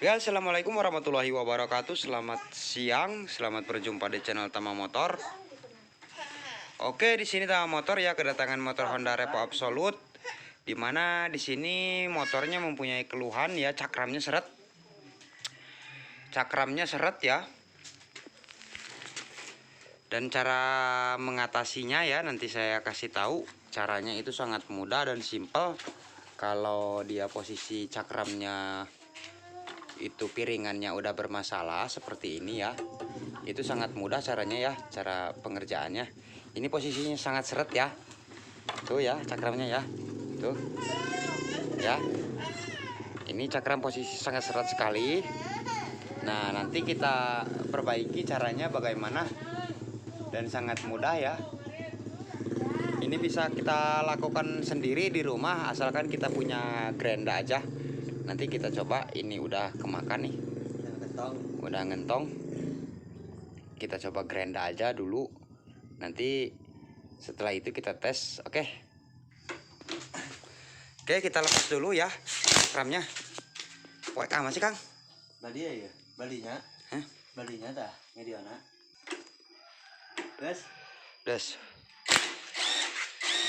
Ya, assalamualaikum warahmatullahi wabarakatuh. Selamat siang, selamat berjumpa di channel Tama Motor. Oke, di sini Tama Motor ya kedatangan motor Honda Revo Absolute. Dimana di sini motornya mempunyai keluhan ya, cakramnya seret. Cakramnya seret ya. Dan cara mengatasinya ya nanti saya kasih tahu. Caranya itu sangat mudah dan simpel. Kalau dia posisi cakramnya itu piringannya udah bermasalah seperti ini ya, itu sangat mudah caranya ya, cara pengerjaannya. Ini posisinya sangat seret ya, tuh ya cakramnya ya, tuh ya, ini cakram posisi sangat seret sekali. Nah, nanti kita perbaiki caranya bagaimana, dan sangat mudah ya. Ini bisa kita lakukan sendiri di rumah asalkan kita punya gerinda aja. Nanti kita coba, ini udah kemakan nih, udah ngentong. Kita coba gerinda aja dulu, nanti setelah itu kita tes. Oke, kita lepas dulu ya cakramnya. Wek masih Kang? Bali ya, balinya. Hah? Balinya dah, mediana. Des.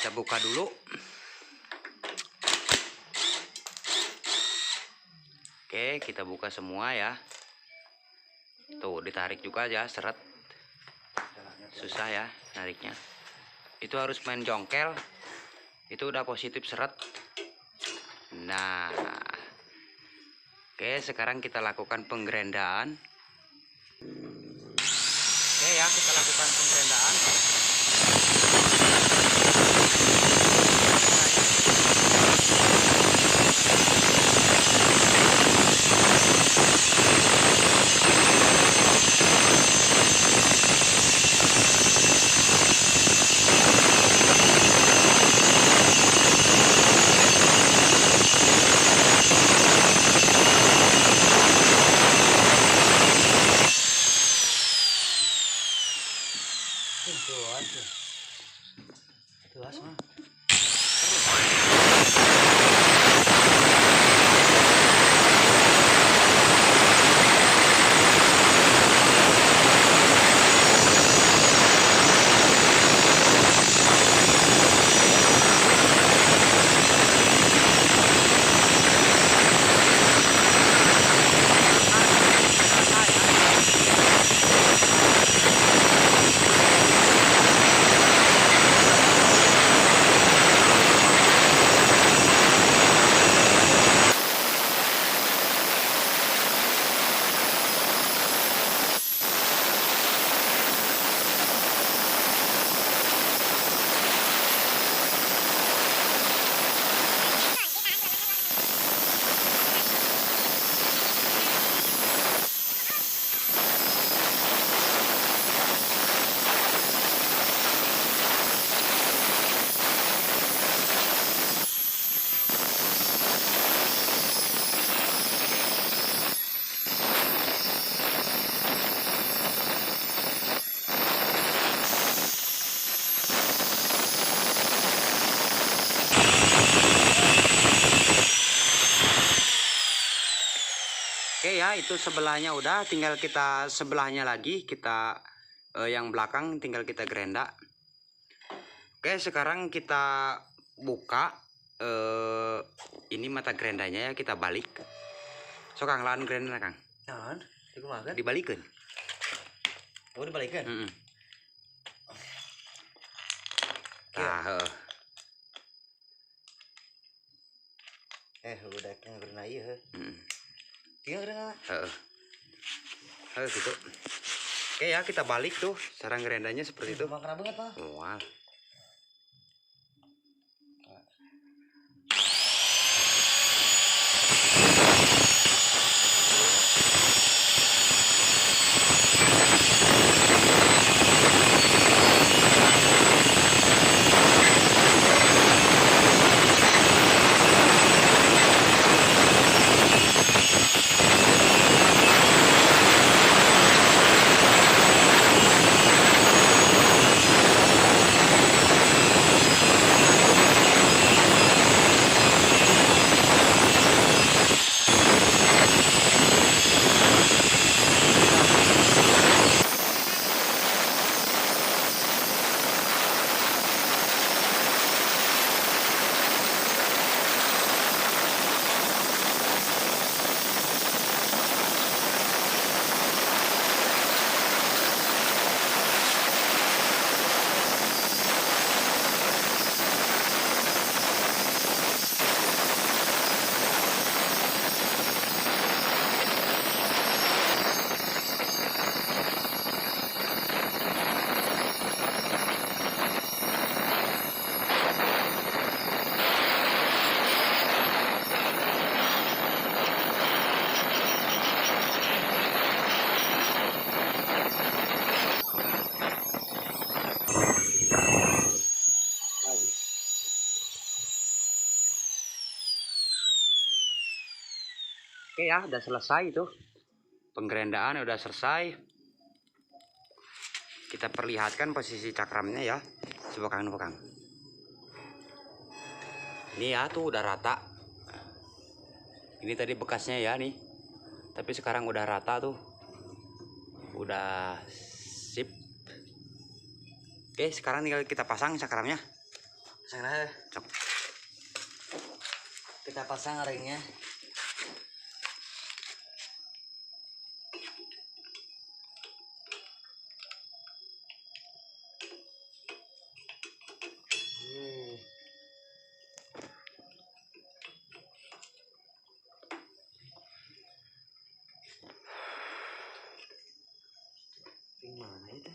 Kita buka dulu. Oke, kita buka semua ya. Tuh, ditarik juga ya, seret. Susah ya nariknya. Itu harus main jongkel. Itu udah positif seret. Nah. Oke, sekarang kita lakukan penggerendaan. Oke ya, kita lakukan penggerendaan. Tuas mah. Oke ya, itu sebelahnya udah, tinggal kita sebelahnya lagi, kita yang belakang tinggal kita gerenda. Oke, sekarang kita buka ini mata gerendanya ya, kita balik. So Kang, lahan gerenda Kang. Naon? Dikumakan? Dibalikin. Oh, dibalikan. Nah, Udah yang gerena ieu heuh. Tinggal gerena. gitu. Oke ya, kita balik tuh sarang gerendanya seperti itu. Makan banget mah. Wah. ya, udah selesai itu. Penggerendaan udah selesai. Kita perlihatkan posisi cakramnya ya. Coba pegang. Ini ya tuh udah rata. Ini tadi bekasnya ya nih. Tapi sekarang udah rata tuh. Udah sip. Oke, sekarang tinggal kita pasang cakramnya. Sana. Cok. Kita pasang ringnya. Ring mana itu?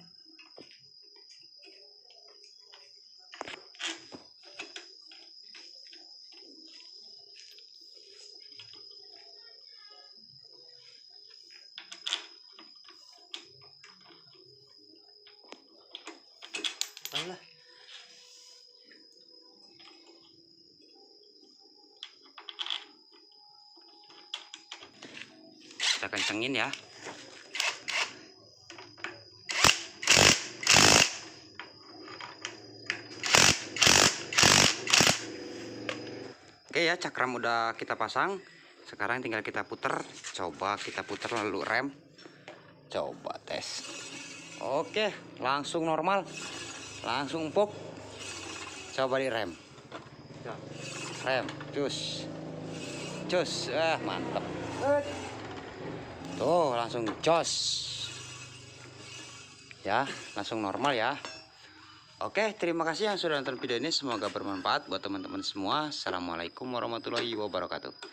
Alah. Kita kencengin ya. Oke ya, cakram udah kita pasang. Sekarang tinggal kita puter. Coba kita puter lalu rem. Coba tes. Oke, langsung normal. Langsung pop. Coba di rem. Rem, cus. Cus, mantap. Tuh, langsung jos. Ya, langsung normal ya. Oke, terima kasih yang sudah nonton video ini. Semoga bermanfaat buat teman-teman semua. Assalamualaikum warahmatullahi wabarakatuh.